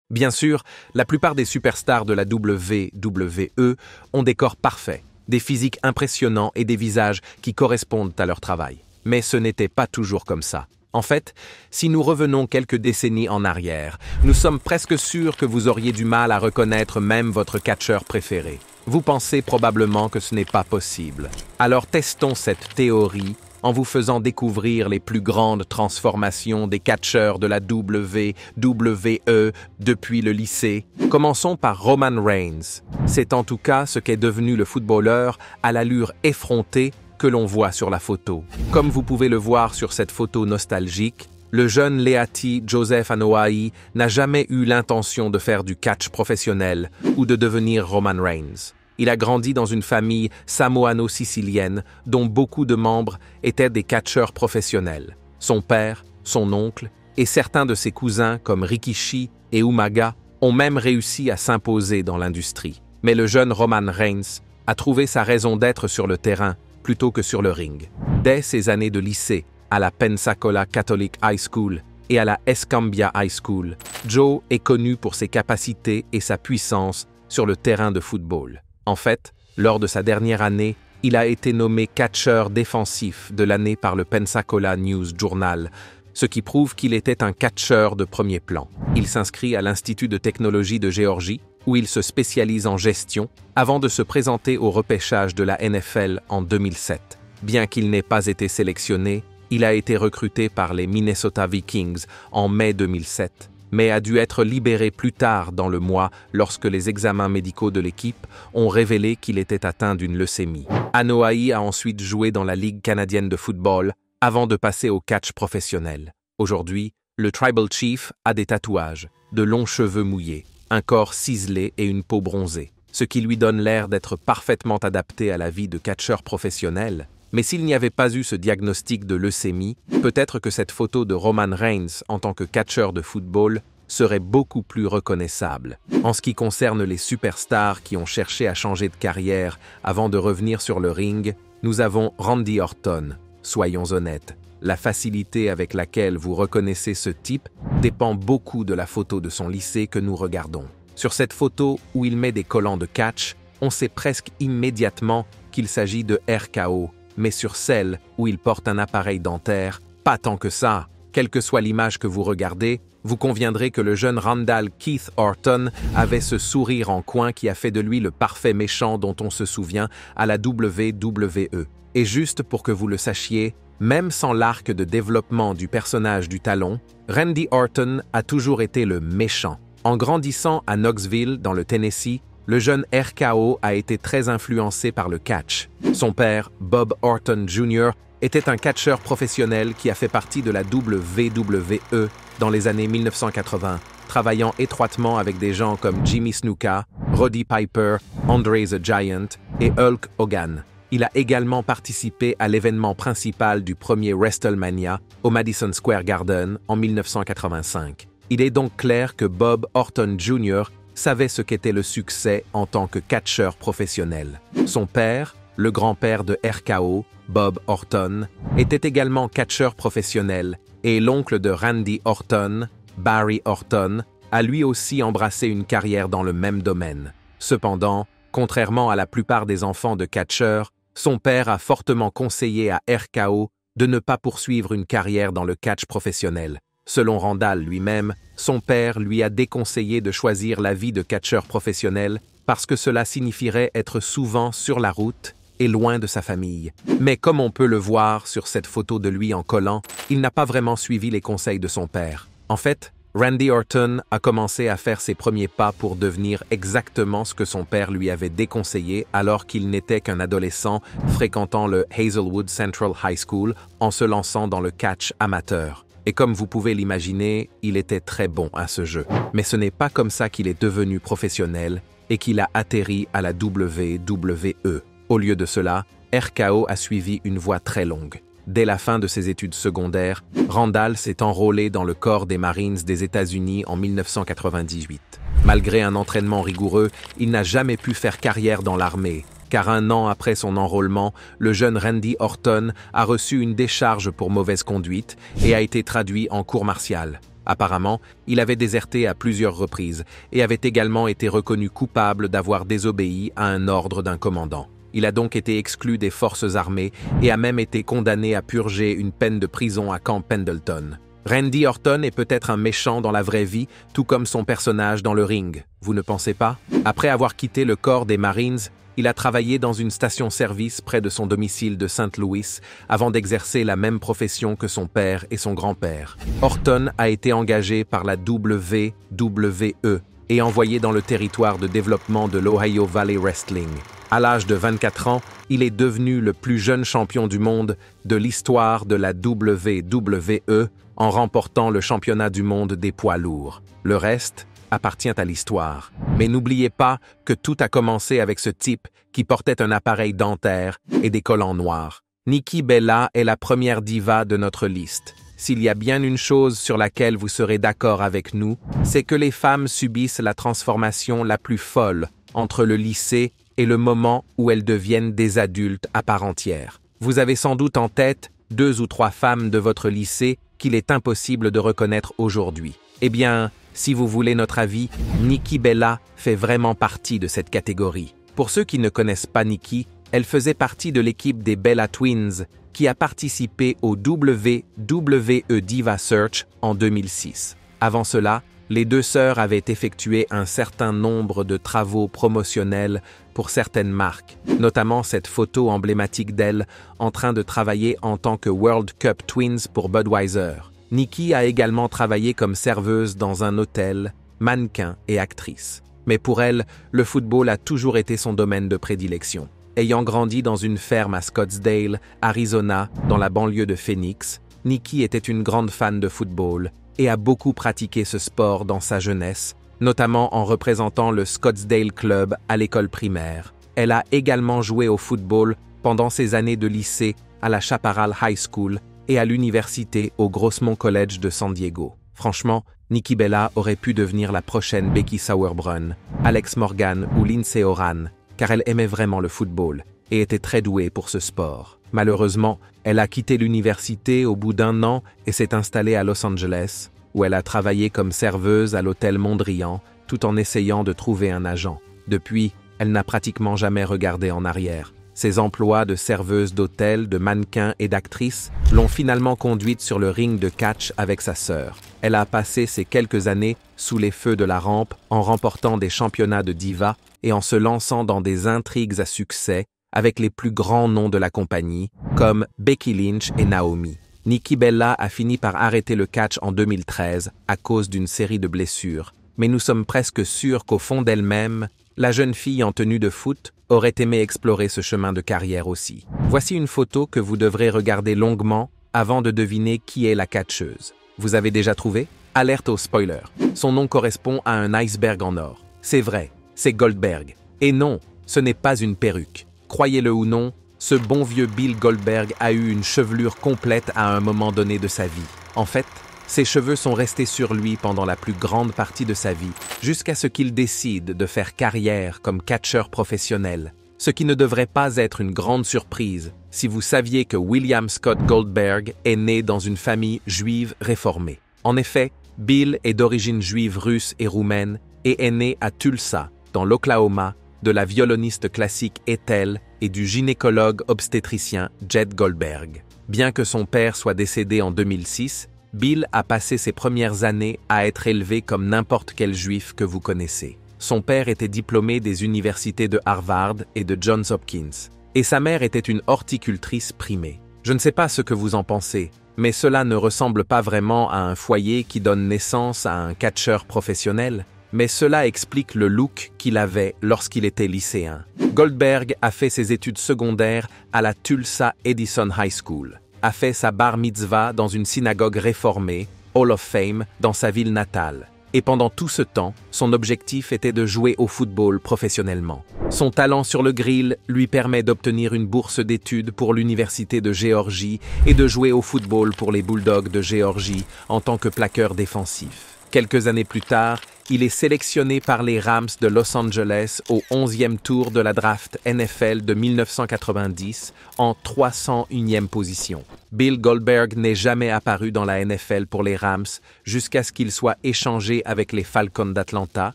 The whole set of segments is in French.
Bien sûr, la plupart des superstars de la WWE ont des corps parfaits, des physiques impressionnants et des visages qui correspondent à leur travail. Mais ce n'était pas toujours comme ça. En fait, si nous revenons quelques décennies en arrière, nous sommes presque sûrs que vous auriez du mal à reconnaître même votre catcheur préféré. Vous pensez probablement que ce n'est pas possible. Alors testons cette théorie en vous faisant découvrir les plus grandes transformations des catcheurs de la WWE depuis le lycée. Commençons par Roman Reigns. C'est en tout cas ce qu'est devenu le footballeur à l'allure effrontée que l'on voit sur la photo. Comme vous pouvez le voir sur cette photo nostalgique, le jeune Leati Joseph Anoa'i n'a jamais eu l'intention de faire du catch professionnel ou de devenir Roman Reigns. Il a grandi dans une famille samoano-sicilienne dont beaucoup de membres étaient des catcheurs professionnels. Son père, son oncle et certains de ses cousins comme Rikishi et Umaga ont même réussi à s'imposer dans l'industrie. Mais le jeune Roman Reigns a trouvé sa raison d'être sur le terrain plutôt que sur le ring. Dès ses années de lycée, à la Pensacola Catholic High School et à la Escambia High School, Joe est connu pour ses capacités et sa puissance sur le terrain de football. En fait, lors de sa dernière année, il a été nommé catcheur défensif de l'année par le Pensacola News Journal, ce qui prouve qu'il était un catcheur de premier plan. Il s'inscrit à l'Institut de technologie de Géorgie, où il se spécialise en gestion, avant de se présenter au repêchage de la NFL en 2007. Bien qu'il n'ait pas été sélectionné, il a été recruté par les Minnesota Vikings en mai 2007, mais a dû être libéré plus tard dans le mois lorsque les examens médicaux de l'équipe ont révélé qu'il était atteint d'une leucémie. Anoa'i a ensuite joué dans la Ligue canadienne de football avant de passer au catch professionnel. Aujourd'hui, le Tribal Chief a des tatouages, de longs cheveux mouillés, un corps ciselé et une peau bronzée, ce qui lui donne l'air d'être parfaitement adapté à la vie de catcheur professionnel. Mais s'il n'y avait pas eu ce diagnostic de leucémie, peut-être que cette photo de Roman Reigns en tant que catcheur de football serait beaucoup plus reconnaissable. En ce qui concerne les superstars qui ont cherché à changer de carrière avant de revenir sur le ring, nous avons Randy Orton. Soyons honnêtes, la facilité avec laquelle vous reconnaissez ce type dépend beaucoup de la photo de son lycée que nous regardons. Sur cette photo où il met des collants de catch, on sait presque immédiatement qu'il s'agit de RKO, mais sur celle où il porte un appareil dentaire, pas tant que ça. Quelle que soit l'image que vous regardez, vous conviendrez que le jeune Randall Keith Orton avait ce sourire en coin qui a fait de lui le parfait méchant dont on se souvient à la WWE. Et juste pour que vous le sachiez, même sans l'arc de développement du personnage du talon, Randy Orton a toujours été le méchant. En grandissant à Knoxville, dans le Tennessee, le jeune RKO a été très influencé par le catch. Son père, Bob Orton Jr., était un catcheur professionnel qui a fait partie de la WWE dans les années 1980, travaillant étroitement avec des gens comme Jimmy Snuka, Roddy Piper, Andre the Giant et Hulk Hogan. Il a également participé à l'événement principal du premier WrestleMania au Madison Square Garden en 1985. Il est donc clair que Bob Orton Jr. savait ce qu'était le succès en tant que catcheur professionnel. Son père, le grand-père de RKO, Bob Orton, était également catcheur professionnel et l'oncle de Randy Orton, Barry Orton, a lui aussi embrassé une carrière dans le même domaine. Cependant, contrairement à la plupart des enfants de catcheurs, son père a fortement conseillé à RKO de ne pas poursuivre une carrière dans le catch professionnel. Selon Randall lui-même, son père lui a déconseillé de choisir la vie de catcheur professionnel parce que cela signifierait être souvent sur la route et loin de sa famille. Mais comme on peut le voir sur cette photo de lui en collant, il n'a pas vraiment suivi les conseils de son père. En fait, Randy Orton a commencé à faire ses premiers pas pour devenir exactement ce que son père lui avait déconseillé alors qu'il n'était qu'un adolescent fréquentant le Hazelwood Central High School en se lançant dans le catch amateur. Et comme vous pouvez l'imaginer, il était très bon à ce jeu. Mais ce n'est pas comme ça qu'il est devenu professionnel et qu'il a atterri à la WWE. Au lieu de cela, RKO a suivi une voie très longue. Dès la fin de ses études secondaires, Randall s'est enrôlé dans le corps des Marines des États-Unis en 1998. Malgré un entraînement rigoureux, il n'a jamais pu faire carrière dans l'armée, car un an après son enrôlement, le jeune Randy Orton a reçu une décharge pour mauvaise conduite et a été traduit en cour martiale. Apparemment, il avait déserté à plusieurs reprises et avait également été reconnu coupable d'avoir désobéi à un ordre d'un commandant. Il a donc été exclu des forces armées et a même été condamné à purger une peine de prison à Camp Pendleton. Randy Orton est peut-être un méchant dans la vraie vie, tout comme son personnage dans le ring, vous ne pensez pas? Après avoir quitté le corps des Marines, il a travaillé dans une station-service près de son domicile de St. Louis avant d'exercer la même profession que son père et son grand-père. Orton a été engagé par la WWE et envoyé dans le territoire de développement de l'Ohio Valley Wrestling. À l'âge de 24 ans, il est devenu le plus jeune champion du monde de l'histoire de la WWE en remportant le championnat du monde des poids lourds. Le reste appartient à l'histoire. Mais n'oubliez pas que tout a commencé avec ce type qui portait un appareil dentaire et des collants noirs. Nikki Bella est la première diva de notre liste. S'il y a bien une chose sur laquelle vous serez d'accord avec nous, c'est que les femmes subissent la transformation la plus folle entre le lycée et le moment où elles deviennent des adultes à part entière. Vous avez sans doute en tête 2 ou 3 femmes de votre lycée qu'il est impossible de reconnaître aujourd'hui. Eh bien, si vous voulez notre avis, Nikki Bella fait vraiment partie de cette catégorie. Pour ceux qui ne connaissent pas Nikki, elle faisait partie de l'équipe des Bella Twins qui a participé au WWE Diva Search en 2006. Avant cela, les 2 sœurs avaient effectué un certain nombre de travaux promotionnels pour certaines marques, notamment cette photo emblématique d'elle en train de travailler en tant que World Cup Twins pour Budweiser. Nikki a également travaillé comme serveuse dans un hôtel, mannequin et actrice. Mais pour elle, le football a toujours été son domaine de prédilection. Ayant grandi dans une ferme à Scottsdale, Arizona, dans la banlieue de Phoenix, Nikki était une grande fan de football et a beaucoup pratiqué ce sport dans sa jeunesse, notamment en représentant le Scottsdale Club à l'école primaire. Elle a également joué au football pendant ses années de lycée à la Chaparral High School et à l'université au Grossmont College de San Diego. Franchement, Nikki Bella aurait pu devenir la prochaine Becky Sauerbrunn, Alex Morgan ou Lindsay Oran, car elle aimait vraiment le football et était très douée pour ce sport. Malheureusement, elle a quitté l'université au bout d'1 an et s'est installée à Los Angeles, où elle a travaillé comme serveuse à l'hôtel Mondrian, tout en essayant de trouver un agent. Depuis, elle n'a pratiquement jamais regardé en arrière. Ses emplois de serveuse d'hôtel, de mannequin et d'actrice l'ont finalement conduite sur le ring de catch avec sa sœur. Elle a passé ces quelques années sous les feux de la rampe en remportant des championnats de diva et en se lançant dans des intrigues à succès avec les plus grands noms de la compagnie, comme Becky Lynch et Naomi. Nikki Bella a fini par arrêter le catch en 2013 à cause d'une série de blessures, mais nous sommes presque sûrs qu'au fond d'elle-même, la jeune fille en tenue de foot aurait aimé explorer ce chemin de carrière aussi. Voici une photo que vous devrez regarder longuement avant de deviner qui est la catcheuse. Vous avez déjà trouvé? Alerte au spoiler. Son nom correspond à un iceberg en or. C'est vrai, c'est Goldberg. Et non, ce n'est pas une perruque. Croyez-le ou non, ce bon vieux Bill Goldberg a eu une chevelure complète à un moment donné de sa vie. En fait, ses cheveux sont restés sur lui pendant la plus grande partie de sa vie, jusqu'à ce qu'il décide de faire carrière comme catcheur professionnel. Ce qui ne devrait pas être une grande surprise si vous saviez que William Scott Goldberg est né dans une famille juive réformée. En effet, Bill est d'origine juive russe et roumaine et est né à Tulsa, dans l'Oklahoma, de la violoniste classique Ethel et du gynécologue obstétricien Jed Goldberg. Bien que son père soit décédé en 2006, Bill a passé ses premières années à être élevé comme n'importe quel juif que vous connaissez. Son père était diplômé des universités de Harvard et de Johns Hopkins, et sa mère était une horticultrice primée. Je ne sais pas ce que vous en pensez, mais cela ne ressemble pas vraiment à un foyer qui donne naissance à un catcheur professionnel, mais cela explique le look qu'il avait lorsqu'il était lycéen. Goldberg a fait ses études secondaires à la Tulsa Edison High School, a fait sa bar mitzvah dans une synagogue réformée, Hall of Fame, dans sa ville natale. Et pendant tout ce temps, son objectif était de jouer au football professionnellement. Son talent sur le grill lui permet d'obtenir une bourse d'études pour l'Université de Géorgie et de jouer au football pour les Bulldogs de Géorgie en tant que plaqueur défensif. Quelques années plus tard, il est sélectionné par les Rams de Los Angeles au 11e tour de la draft NFL de 1990 en 301e position. Bill Goldberg n'est jamais apparu dans la NFL pour les Rams jusqu'à ce qu'il soit échangé avec les Falcons d'Atlanta,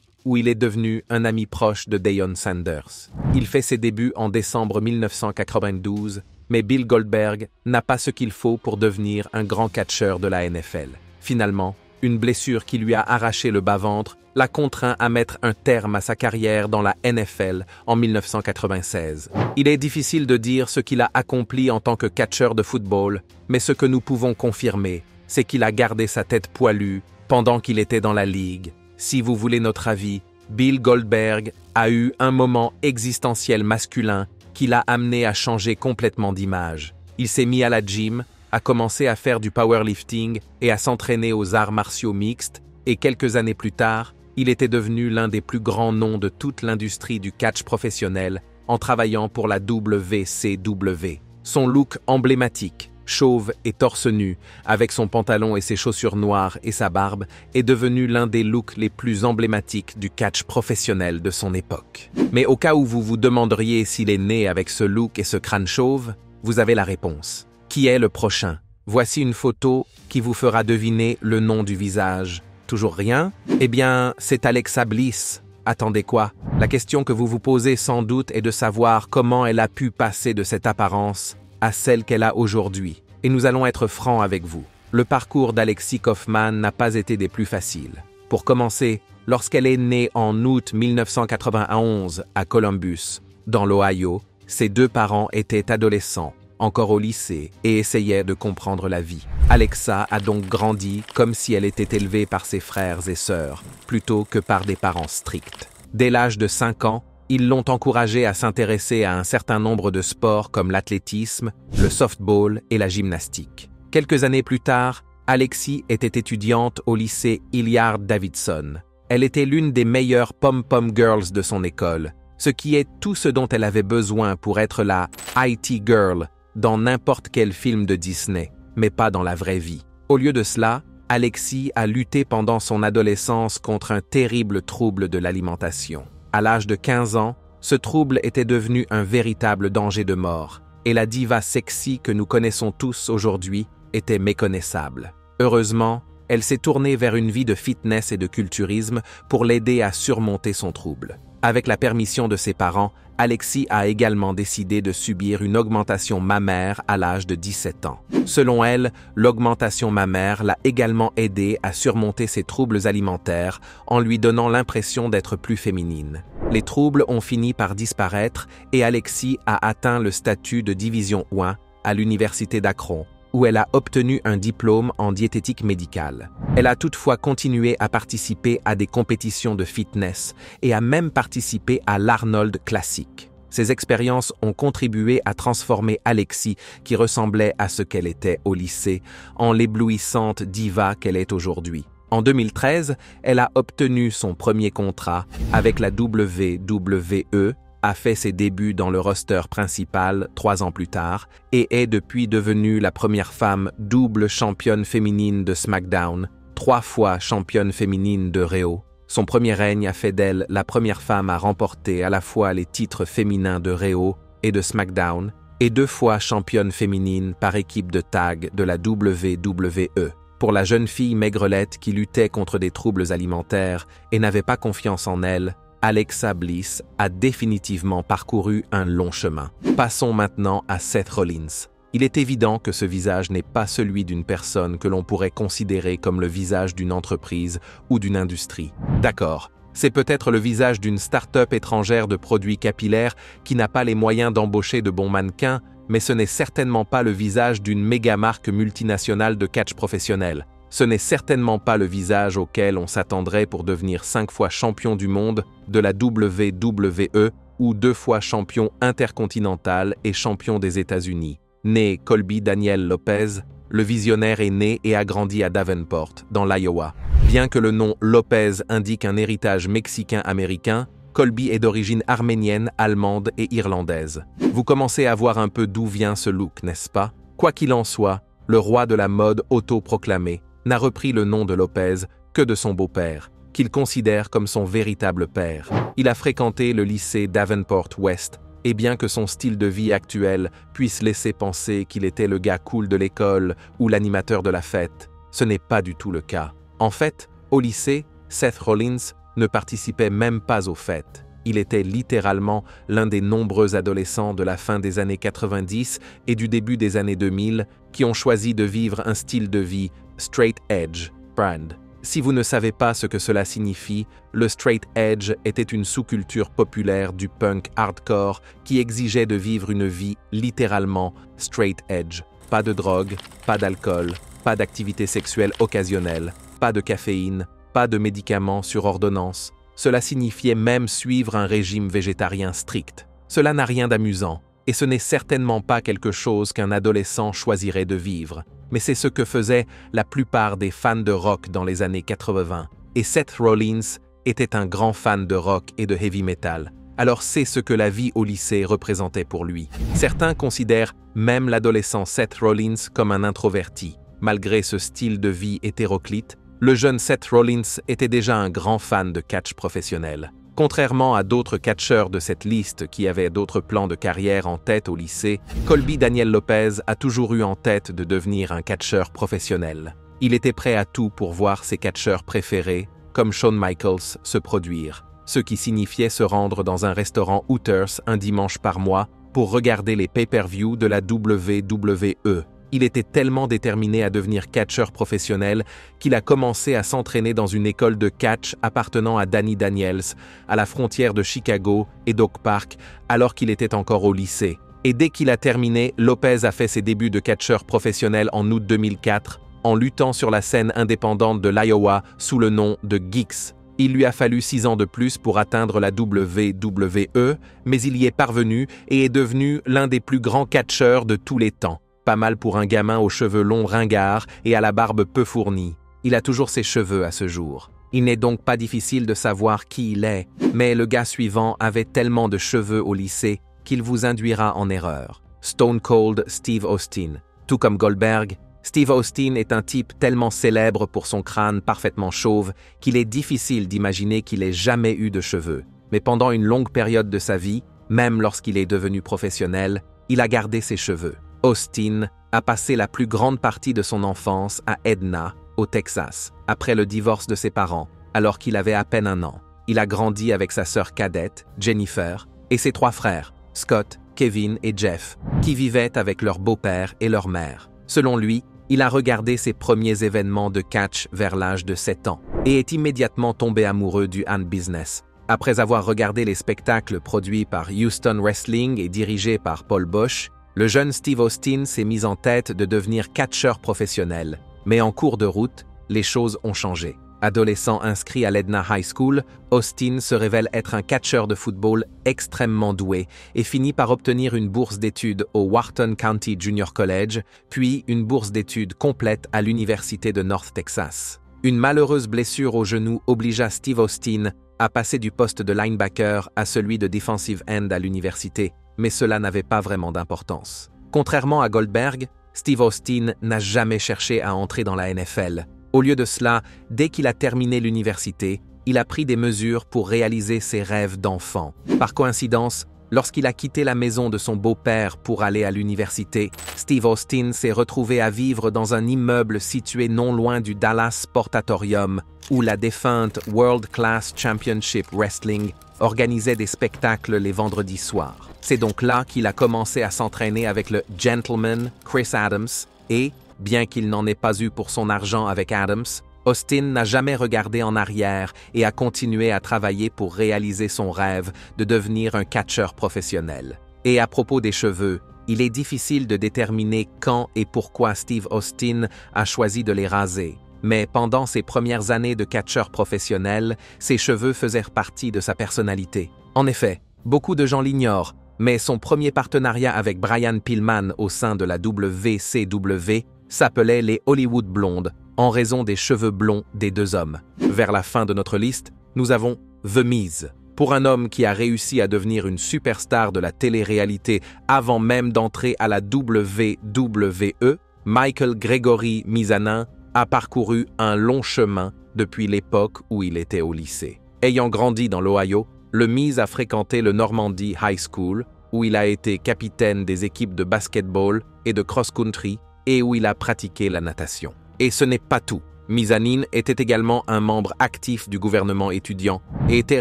où il est devenu un ami proche de Deion Sanders. Il fait ses débuts en décembre 1992, mais Bill Goldberg n'a pas ce qu'il faut pour devenir un grand catcheur de la NFL. Finalement, une blessure qui lui a arraché le bas-ventre l'a contraint à mettre un terme à sa carrière dans la NFL en 1996. Il est difficile de dire ce qu'il a accompli en tant que catcheur de football, mais ce que nous pouvons confirmer, c'est qu'il a gardé sa tête poilue pendant qu'il était dans la ligue. Si vous voulez notre avis, Bill Goldberg a eu un moment existentiel masculin qui l'a amené à changer complètement d'image. Il s'est mis à la gym, a commencé à faire du powerlifting et à s'entraîner aux arts martiaux mixtes, et quelques années plus tard, il était devenu l'un des plus grands noms de toute l'industrie du catch professionnel en travaillant pour la WCW. Son look emblématique, chauve et torse nu, avec son pantalon et ses chaussures noires et sa barbe, est devenu l'un des looks les plus emblématiques du catch professionnel de son époque. Mais au cas où vous vous demanderiez s'il est né avec ce look et ce crâne chauve, vous avez la réponse. Qui est le prochain? Voici une photo qui vous fera deviner le nom du visage. Toujours rien? Eh bien, c'est Alexa Bliss. Attendez quoi? La question que vous vous posez sans doute est de savoir comment elle a pu passer de cette apparence à celle qu'elle a aujourd'hui. Et nous allons être francs avec vous. Le parcours d'Alexis Kaufman n'a pas été des plus faciles. Pour commencer, lorsqu'elle est née en août 1991 à Columbus, dans l'Ohio, ses deux parents étaient adolescents, encore au lycée, et essayaient de comprendre la vie. Alexa a donc grandi comme si elle était élevée par ses frères et sœurs, plutôt que par des parents stricts. Dès l'âge de 5 ans, ils l'ont encouragée à s'intéresser à un certain nombre de sports comme l'athlétisme, le softball et la gymnastique. Quelques années plus tard, Alexis était étudiante au lycée Hilliard Davidson. Elle était l'une des meilleures pom-pom girls de son école, ce qui est tout ce dont elle avait besoin pour être la IT girl dans n'importe quel film de Disney, mais pas dans la vraie vie. Au lieu de cela, Alexis a lutté pendant son adolescence contre un terrible trouble de l'alimentation. À l'âge de 15 ans, ce trouble était devenu un véritable danger de mort, et la diva sexy que nous connaissons tous aujourd'hui était méconnaissable. Heureusement, elle s'est tournée vers une vie de fitness et de culturisme pour l'aider à surmonter son trouble. Avec la permission de ses parents, Alexis a également décidé de subir une augmentation mammaire à l'âge de 17 ans. Selon elle, l'augmentation mammaire l'a également aidée à surmonter ses troubles alimentaires en lui donnant l'impression d'être plus féminine. Les troubles ont fini par disparaître et Alexis a atteint le statut de division 1 à l'université d'Akron, où elle a obtenu un diplôme en diététique médicale. Elle a toutefois continué à participer à des compétitions de fitness et a même participé à l'Arnold Classic. Ces expériences ont contribué à transformer Alexis, qui ressemblait à ce qu'elle était au lycée, en l'éblouissante diva qu'elle est aujourd'hui. En 2013, elle a obtenu son premier contrat avec la WWE, a fait ses débuts dans le roster principal 3 ans plus tard et est depuis devenue la première femme double championne féminine de SmackDown, 3 fois championne féminine de Raw. Son premier règne a fait d'elle la première femme à remporter à la fois les titres féminins de Raw et de SmackDown et 2 fois championne féminine par équipe de tag de la WWE. Pour la jeune fille maigrelette qui luttait contre des troubles alimentaires et n'avait pas confiance en elle, Alexa Bliss a définitivement parcouru un long chemin. Passons maintenant à Seth Rollins. Il est évident que ce visage n'est pas celui d'une personne que l'on pourrait considérer comme le visage d'une entreprise ou d'une industrie. D'accord, c'est peut-être le visage d'une start-up étrangère de produits capillaires qui n'a pas les moyens d'embaucher de bons mannequins, mais ce n'est certainement pas le visage d'une méga-marque multinationale de catch professionnel. Ce n'est certainement pas le visage auquel on s'attendrait pour devenir 5 fois champion du monde de la WWE ou 2 fois champion intercontinental et champion des États-Unis. Né Colby Daniel Lopez, le visionnaire est né et a grandi à Davenport, dans l'Iowa. Bien que le nom Lopez indique un héritage mexicain-américain, Colby est d'origine arménienne, allemande et irlandaise. Vous commencez à voir un peu d'où vient ce look, n'est-ce pas? Quoi qu'il en soit, le roi de la mode autoproclamé n'a repris le nom de Lopez que de son beau-père, qu'il considère comme son véritable père. Il a fréquenté le lycée Davenport West, et bien que son style de vie actuel puisse laisser penser qu'il était le gars cool de l'école ou l'animateur de la fête, ce n'est pas du tout le cas. En fait, au lycée, Seth Rollins ne participait même pas aux fêtes. Il était littéralement l'un des nombreux adolescents de la fin des années 90 et du début des années 2000 qui ont choisi de vivre un style de vie straight edge, brand. Si vous ne savez pas ce que cela signifie, le straight edge était une sous-culture populaire du punk hardcore qui exigeait de vivre une vie littéralement straight edge. Pas de drogue, pas d'alcool, pas d'activité sexuelle occasionnelle, pas de caféine, pas de médicaments sur ordonnance. Cela signifiait même suivre un régime végétarien strict. Cela n'a rien d'amusant, et ce n'est certainement pas quelque chose qu'un adolescent choisirait de vivre. Mais c'est ce que faisaient la plupart des fans de rock dans les années 80. Et Seth Rollins était un grand fan de rock et de heavy metal. Alors c'est ce que la vie au lycée représentait pour lui. Certains considèrent même l'adolescent Seth Rollins comme un introverti. Malgré ce style de vie hétéroclite, le jeune Seth Rollins était déjà un grand fan de catch professionnel. Contrairement à d'autres catcheurs de cette liste qui avaient d'autres plans de carrière en tête au lycée, Colby Daniel Lopez a toujours eu en tête de devenir un catcheur professionnel. Il était prêt à tout pour voir ses catcheurs préférés, comme Shawn Michaels, se produire, ce qui signifiait se rendre dans un restaurant Hooters un dimanche par mois pour regarder les pay-per-view de la WWE. Il était tellement déterminé à devenir catcheur professionnel qu'il a commencé à s'entraîner dans une école de catch appartenant à Danny Daniels, à la frontière de Chicago et d'Oak Park, alors qu'il était encore au lycée. Et dès qu'il a terminé, Lopez a fait ses débuts de catcheur professionnel en août 2004, en luttant sur la scène indépendante de l'Iowa sous le nom de Geeks. Il lui a fallu 6 ans de plus pour atteindre la WWE, mais il y est parvenu et est devenu l'un des plus grands catcheurs de tous les temps. Pas mal pour un gamin aux cheveux longs ringards et à la barbe peu fournie. Il a toujours ses cheveux à ce jour. Il n'est donc pas difficile de savoir qui il est, mais le gars suivant avait tellement de cheveux au lycée qu'il vous induira en erreur. Stone Cold Steve Austin. Tout comme Goldberg, Steve Austin est un type tellement célèbre pour son crâne parfaitement chauve qu'il est difficile d'imaginer qu'il ait jamais eu de cheveux. Mais pendant une longue période de sa vie, même lorsqu'il est devenu professionnel, il a gardé ses cheveux. Austin a passé la plus grande partie de son enfance à Edna, au Texas, après le divorce de ses parents, alors qu'il avait à peine 1 an. Il a grandi avec sa sœur cadette, Jennifer, et ses 3 frères, Scott, Kevin et Jeff, qui vivaient avec leur beau-père et leur mère. Selon lui, il a regardé ses premiers événements de catch vers l'âge de 7 ans et est immédiatement tombé amoureux du hand business. Après avoir regardé les spectacles produits par Houston Wrestling et dirigés par Paul Boesch, le jeune Steve Austin s'est mis en tête de devenir catcheur professionnel. Mais en cours de route, les choses ont changé. Adolescent inscrit à l'Edna High School, Austin se révèle être un catcheur de football extrêmement doué et finit par obtenir une bourse d'études au Wharton County Junior College, puis une bourse d'études complète à l'Université de North Texas. Une malheureuse blessure au genou obligea Steve Austin à passer du poste de linebacker à celui de defensive end à l'université, mais cela n'avait pas vraiment d'importance. Contrairement à Goldberg, Steve Austin n'a jamais cherché à entrer dans la NFL. Au lieu de cela, dès qu'il a terminé l'université, il a pris des mesures pour réaliser ses rêves d'enfant. Par coïncidence, lorsqu'il a quitté la maison de son beau-père pour aller à l'université, Steve Austin s'est retrouvé à vivre dans un immeuble situé non loin du Dallas Sportatorium, où la défunte World Class Championship Wrestling organisait des spectacles les vendredis soirs. C'est donc là qu'il a commencé à s'entraîner avec le gentleman Chris Adams et, bien qu'il n'en ait pas eu pour son argent avec Adams, Austin n'a jamais regardé en arrière et a continué à travailler pour réaliser son rêve de devenir un catcheur professionnel. Et à propos des cheveux, il est difficile de déterminer quand et pourquoi Steve Austin a choisi de les raser. Mais pendant ses premières années de catcheur professionnel, ses cheveux faisaient partie de sa personnalité. En effet, beaucoup de gens l'ignorent, mais son premier partenariat avec Brian Pillman au sein de la WCW s'appelait les Hollywood Blondes, en raison des cheveux blonds des 2 hommes. Vers la fin de notre liste, nous avons The Miz. Pour un homme qui a réussi à devenir une superstar de la télé-réalité avant même d'entrer à la WWE, Michael Gregory Mizanin a parcouru un long chemin depuis l'époque où il était au lycée. Ayant grandi dans l'Ohio, le Miz a fréquenté le Normandy High School, où il a été capitaine des équipes de basketball et de cross-country et où il a pratiqué la natation. Et ce n'est pas tout. Mizanin était également un membre actif du gouvernement étudiant et était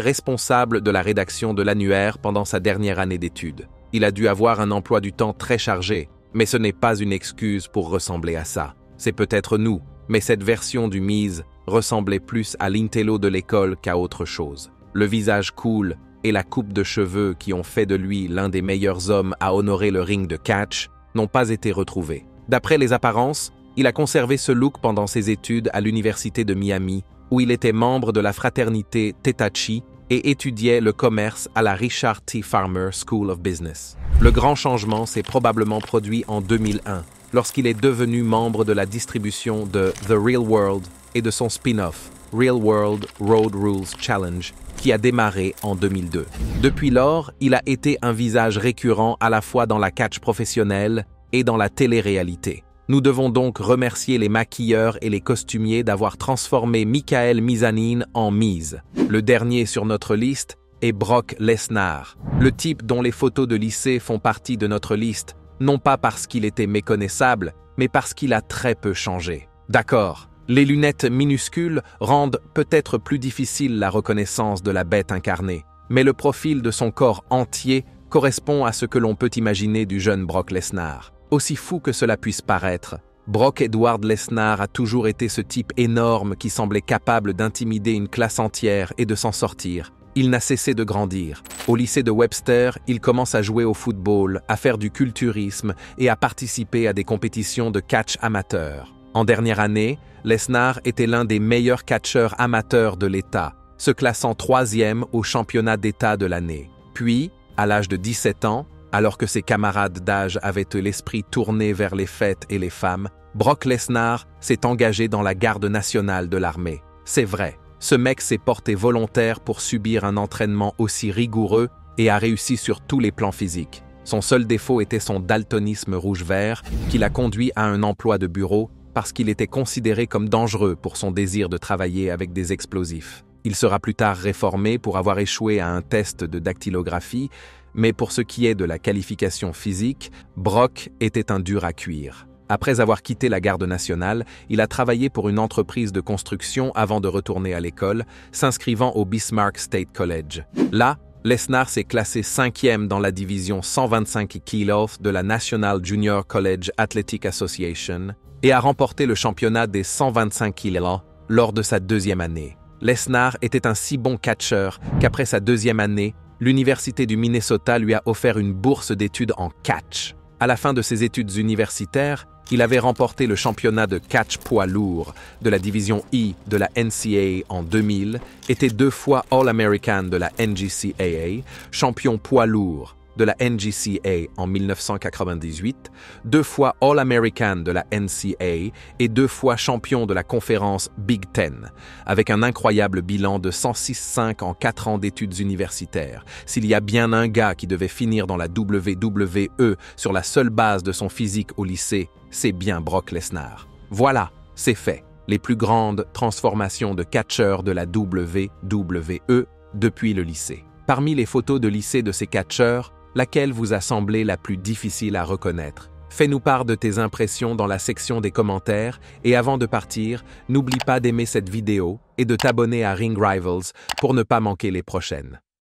responsable de la rédaction de l'annuaire pendant sa dernière année d'études. Il a dû avoir un emploi du temps très chargé, mais ce n'est pas une excuse pour ressembler à ça. C'est peut-être nous, mais cette version du Miz ressemblait plus à l'intello de l'école qu'à autre chose. Le visage cool et la coupe de cheveux qui ont fait de lui l'un des meilleurs hommes à honorer le ring de catch n'ont pas été retrouvés. D'après les apparences, il a conservé ce look pendant ses études à l'université de Miami, où il était membre de la fraternité Theta Chi et étudiait le commerce à la Richard T. Farmer School of Business. Le grand changement s'est probablement produit en 2001, lorsqu'il est devenu membre de la distribution de The Real World et de son spin-off, Real World Road Rules Challenge, qui a démarré en 2002. Depuis lors, il a été un visage récurrent à la fois dans la catch professionnelle et dans la télé-réalité. Nous devons donc remercier les maquilleurs et les costumiers d'avoir transformé Michael Mizanin en Miz. Le dernier sur notre liste est Brock Lesnar, le type dont les photos de lycée font partie de notre liste, non pas parce qu'il était méconnaissable, mais parce qu'il a très peu changé. D'accord, les lunettes minuscules rendent peut-être plus difficile la reconnaissance de la bête incarnée, mais le profil de son corps entier correspond à ce que l'on peut imaginer du jeune Brock Lesnar. Aussi fou que cela puisse paraître, Brock Edward Lesnar a toujours été ce type énorme qui semblait capable d'intimider une classe entière et de s'en sortir. Il n'a cessé de grandir. Au lycée de Webster, il commence à jouer au football, à faire du culturisme et à participer à des compétitions de catch amateur. En dernière année, Lesnar était l'un des meilleurs catcheurs amateurs de l'État, se classant 3e au championnat d'État de l'année. Puis, à l'âge de 17 ans, alors que ses camarades d'âge avaient l'esprit tourné vers les fêtes et les femmes, Brock Lesnar s'est engagé dans la garde nationale de l'armée. C'est vrai, ce mec s'est porté volontaire pour subir un entraînement aussi rigoureux et a réussi sur tous les plans physiques. Son seul défaut était son daltonisme rouge-vert qui l'a conduit à un emploi de bureau parce qu'il était considéré comme dangereux pour son désir de travailler avec des explosifs. Il sera plus tard réformé pour avoir échoué à un test de dactylographie, mais pour ce qui est de la qualification physique, Brock était un dur à cuire. Après avoir quitté la garde nationale, il a travaillé pour une entreprise de construction avant de retourner à l'école, s'inscrivant au Bismarck State College. Là, Lesnar s'est classé 5e dans la division 125 kg de la National Junior College Athletic Association et a remporté le championnat des 125 kg lors de sa 2e année. Lesnar était un si bon catcheur qu'après sa 2e année, l'Université du Minnesota lui a offert une bourse d'études en catch. À la fin de ses études universitaires, il avait remporté le championnat de catch poids lourd de la division E de la NCAA en 2000, était 2 fois All-American de la NJCAA, champion poids lourd de la NJCAA en 1998, 2 fois All-American de la NCAA et 2 fois champion de la conférence Big Ten, avec un incroyable bilan de 106,5 en 4 ans d'études universitaires. S'il y a bien un gars qui devait finir dans la WWE sur la seule base de son physique au lycée, c'est bien Brock Lesnar. Voilà, c'est fait. Les plus grandes transformations de catcheurs de la WWE depuis le lycée. Parmi les photos de lycée de ces catcheurs, laquelle vous a semblé la plus difficile à reconnaître? Fais-nous part de tes impressions dans la section des commentaires et avant de partir, n'oublie pas d'aimer cette vidéo et de t'abonner à Ring Rivals pour ne pas manquer les prochaines.